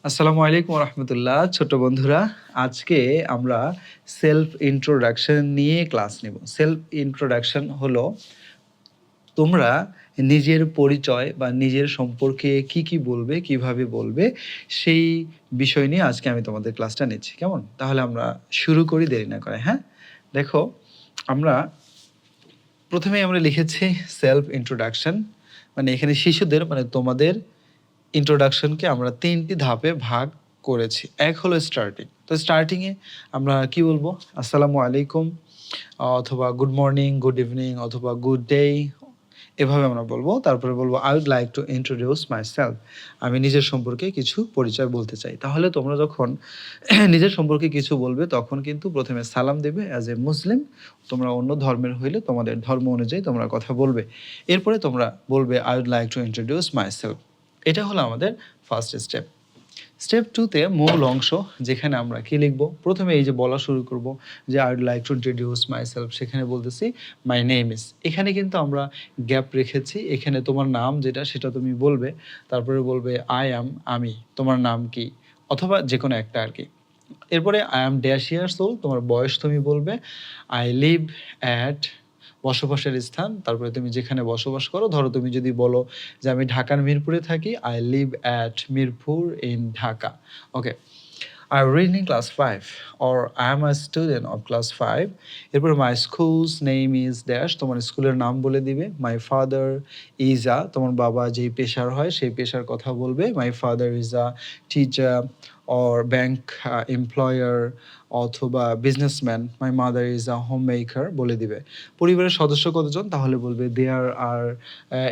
আসসালামু আলাইকুম রহমতুল্লাহ। ছোট বন্ধুরা, আজকে আমরা সেলফ ইন্ট্রোডাকশন নিয়ে ক্লাস নেব। সেলফ ইন্ট্রোডাকশন হলো তোমরা নিজের পরিচয় বা নিজের সম্পর্কে কি বলবে, কিভাবে বলবে, সেই বিষয় নিয়ে আজকে আমি তোমাদের ক্লাসটা নিচ্ছি। কেমন? তাহলে আমরা শুরু করি দেরি না করে। হ্যাঁ, দেখো, আমরা প্রথমেই আমরা লিখেছি সেলফ ইন্ট্রোডাকশন, মানে এখানে শিশুদের মানে তোমাদের ইন্ট্রোডাকশনকে আমরা ৩টি ধাপে ভাগ করেছি। এক হলো স্টার্টিং। তো স্টার্টিংয়ে আমরা কি বলবো? আসসালামু আলাইকুম, অথবা গুড মর্নিং, গুড ইভিনিং, অথবা গুড ডে, এভাবে আমরা বলবো। তারপরে বলবো I would like to introduce myself. আমি নিজের সম্পর্কে কিছু পরিচয় বলতে চাই। তাহলে তোমরা যখন নিজের সম্পর্কে কিছু বলবে তখন কিন্তু প্রথমে সালাম দেবে অ্যাজ এ মুসলিম। তোমরা অন্য ধর্মের হইলে তোমাদের ধর্ম অনুযায়ী তোমরা কথা বলবে। এরপরে তোমরা বলবে I would like to introduce myself. এটা হলো আমাদের ফার্স্ট স্টেপ। স্টেপ 2 তে মূল অংশ, যেখানে আমরা কি লিখব? প্রথমে এই যে বলা শুরু করব যে I would like to introduce myself, সেখানে বলতেছি মাই নেম ইজ। এখানে কিন্তু আমরা গ্যাপ রেখেছি। এখানে তোমার নাম যেটা সেটা তুমি বলবে, তারপরে বলবে আই অ্যাম, আমি, তোমার নাম কি, অথবা যে কোনো একটা আর কি। এরপরে I am dash years old, তোমার বয়স তুমি বলবে। আই লিভ অ্যাট, বসবাসের স্থান, তারপরে তুমি যেখানে বসবাস করো। ধরো তুমি যদি বলো যে আমি ঢাকার মিরপুরে থাকি, I live at Mirpur in Dhaka. Okay, I read in class 5 or I am a student of class 5. এরপর my school's name is dash, তোমার স্কুলের নাম বলে দিবে। My father is a, তোমার বাবা যেই পেশার হয় সেই পেশার কথা বলবে। My father is a teacher or bank employer অথবা businessman. My mother is a home maker বলে দিবে। পরিবারের সদস্য কতজন? তাহলে বলবে দেয়ার আর,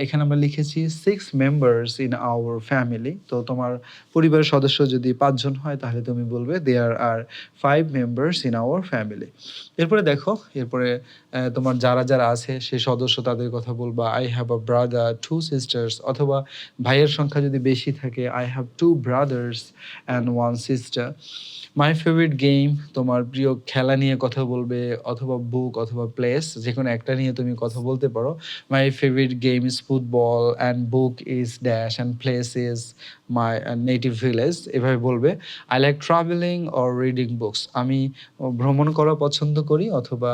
এখানে আমরা লিখেছি 6 মেম্বার্স ইন আওয়ার ফ্যামিলি। তো তোমার পরিবারের সদস্য যদি 5 জন হয় তাহলে তুমি বলবে দেয়ার আর 5 মেম্বার্স ইন আওয়ার ফ্যামিলি। এরপরে দেখো, এরপরে তোমার যারা আছে সেই সদস্য তাদের কথা বলবা। I have a brother, 2 sisters, অথবা ভাইয়ের সংখ্যা যদি বেশি থাকে I have 2 brothers and 1 sister. My favourite game, তোমার প্রিয় খেলা নিয়ে কথা বলবে, অথবা বুক অথবা প্লেস, যে কোনো একটা নিয়ে তুমি কথা বলতে পারো। My favourite game is football and book is dash and place is my native village, এভাবে বলবে। I like travelling or reading books, আমি ভ্রমণ করা পছন্দ করি অথবা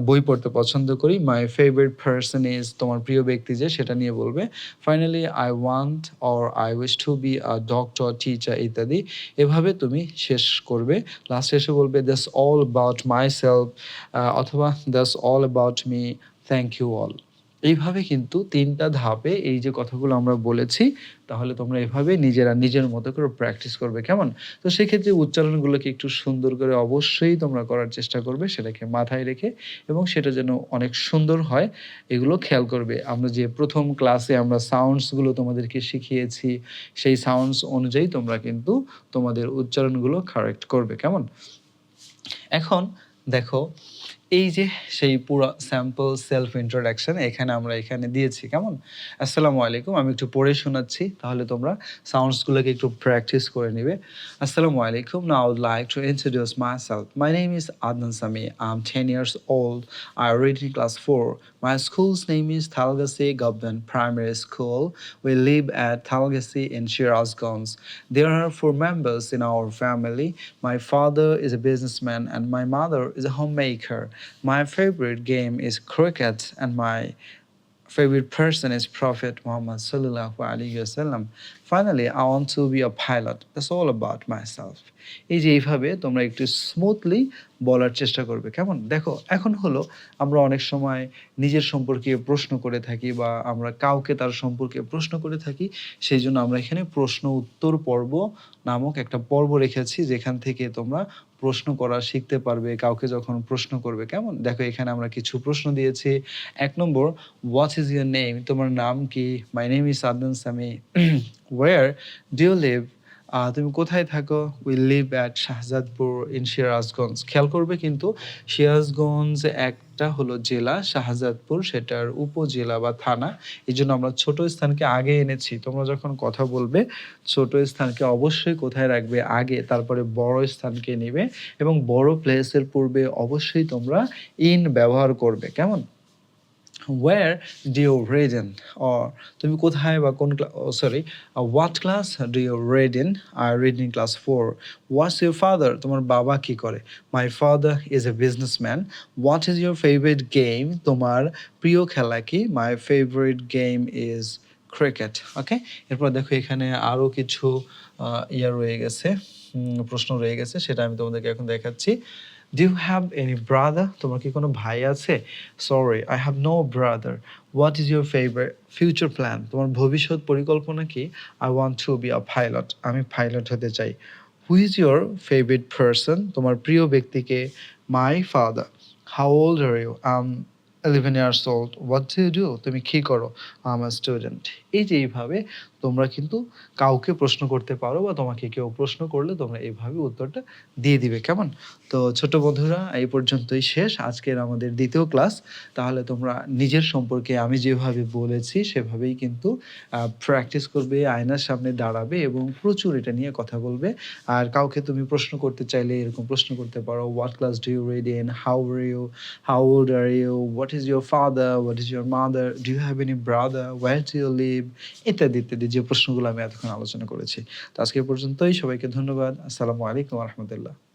বই পড়তে পছন্দ করি। মাই ফেভারিট পারসন ইজ, তোমার প্রিয় ব্যক্তি যে সেটা নিয়ে বলবে। Finally I want or I wish to be a doctor, teacher ইত্যাদি। এভাবে তুমি শেষ করবে। লাস্ট শেষে বলবে that's all about myself, অথবা that's all about me, thank you all. এইভাবে কিন্তু 3টা ধাপে এই যে কথাগুলো আমরা বলেছি, তাহলে তোমরা এভাবে নিজেরা নিজের মতো করে প্র্যাকটিস করবে। কেমন? তো সেক্ষেত্রে উচ্চারণগুলোকে একটু সুন্দর করে অবশ্যই তোমরা করার চেষ্টা করবে, সেটাকে মাথায় রেখে, এবং সেটা যেন অনেক সুন্দর হয় এগুলো খেয়াল করবে। আমরা যে প্রথম ক্লাসে আমরা সাউন্ডসগুলো তোমাদেরকে শিখিয়েছি, সেই সাউন্ডস অনুযায়ী তোমরা কিন্তু তোমাদের উচ্চারণগুলো কারেক্ট করবে। কেমন? এখন দেখো, এই যে সেই পুরো স্যাম্পল সেলফ ইন্ট্রোডাকশন এখানে দিয়েছি। কেমন? আসসালামু আলাইকুম, আমি একটু পড়ে শোনাচ্ছি, তাহলে তোমরা সাউন্ডসগুলোকে একটু প্র্যাকটিস করে নিবে। আসসালামু আলাইকুম, now I would like to introduce myself. My name is Adnan Sami, I am 10 years old. I read in class 4. My school's name is Thalgassi Government Primary School. We live at Thalgassi in Shirazganj. There are 4 members in our family. My father is a businessman and my mother is a homemaker. My favorite game is cricket and my favorite person is Prophet Muhammad sallallahu alaihi wasallam. Finally, I want to be a pilot. That's all about myself. এই যে এইভাবে তোমরা একটু smoothly বলার চেষ্টা করবে। কেমন? দেখো, এখন হলো আমরা অনেক সময় নিজের সম্পর্কে প্রশ্ন করে থাকি বা আমরা কাউকে তার সম্পর্কে প্রশ্ন করে থাকি। সেইজন্য আমরা এখানে প্রশ্ন উত্তর পর্ব নামক একটা পর্ব রেখেছি, যেখান থেকে তোমরা প্রশ্ন করা শিখতে পারবে কাউকে যখন প্রশ্ন করবে। কেমন? দেখো, এখানে আমরা কিছু প্রশ্ন দিয়েছি। 1 নম্বর, হোয়াট ইজ ইউর নেম? তোমার নাম কি? My name is Adnan Sami. Where do you live? তুমি কোথায় থাকো? We live at Shahzadpur in Sirajganj. খেয়াল করবে কিন্তু সিরাজগঞ্জ একটা হলো জেলা, শাহজাদপুর সেটার উপজেলা বা থানা। এজন্য আমরা ছোট স্থানকে আগে এনেছি। তোমরা যখন কথা বলবে ছোট স্থানকে অবশ্যই কোথায় রাখবে? আগে, তারপরে বড় স্থানকে নিবে, এবং বড় প্লেসের পূর্বে অবশ্যই তোমরা ইন ব্যবহার করবে। কেমন? where do you read in, or তুমি কোথায় বা কোন sorry what class do you read in? I read in class 4. What's your father? তোমার বাবা কি করে? My father is a businessman. What is your favorite game? তোমার প্রিয় খেলা কি? My favorite game is cricket. ওকে, এরপর দেখো এখানে আরও কিছু রয়ে গেছে, প্রশ্ন রয়ে গেছে, সেটা আমি তোমাদেরকে এখন দেখাচ্ছি। Do you have any brother? তোমার কি কোনো ভাই আছে? Sorry, I have no brother. What is your favourite future plan? তোমার ভবিষ্যৎ পরিকল্পনা কি? I want to be a pilot. আমি পাইলট হতে চাই। Who is your favourite person? তোমার প্রিয় ব্যক্তিকে? My father. How old are you? 11 years old. What do you do? তুমি কী করো? I am a student. এই যে এইভাবে তোমরা কিন্তু কাউকে প্রশ্ন করতে পারো, বা তোমাকে কেউ প্রশ্ন করলে তোমরা এইভাবে উত্তরটা দিয়ে দিবে। কেমন? তো ছোট বন্ধুরা, এই পর্যন্তই শেষ আজকের আমাদের দ্বিতীয় ক্লাস। তাহলে তোমরা নিজের সম্পর্কে আমি যেভাবে বলেছি সেভাবেই কিন্তু প্র্যাকটিস করবে, আয়নার সামনে দাঁড়াবে এবং প্রচুর এটা নিয়ে কথা বলবে। আর কাউকে তুমি প্রশ্ন করতে চাইলে এরকম প্রশ্ন করতে পারো, what class do you read in, how are you, how old are you, what is your father, what is your mother, do you have any brother, where do you live, ইত্যাদি ইত্যাদি যে প্রশ্নগুলো আমি এতক্ষণ আলোচনা করেছি। তো আজকে পর্যন্তই, সবাইকে ধন্যবাদ। আসসালামু আলাইকুম রহমতুল্লাহ।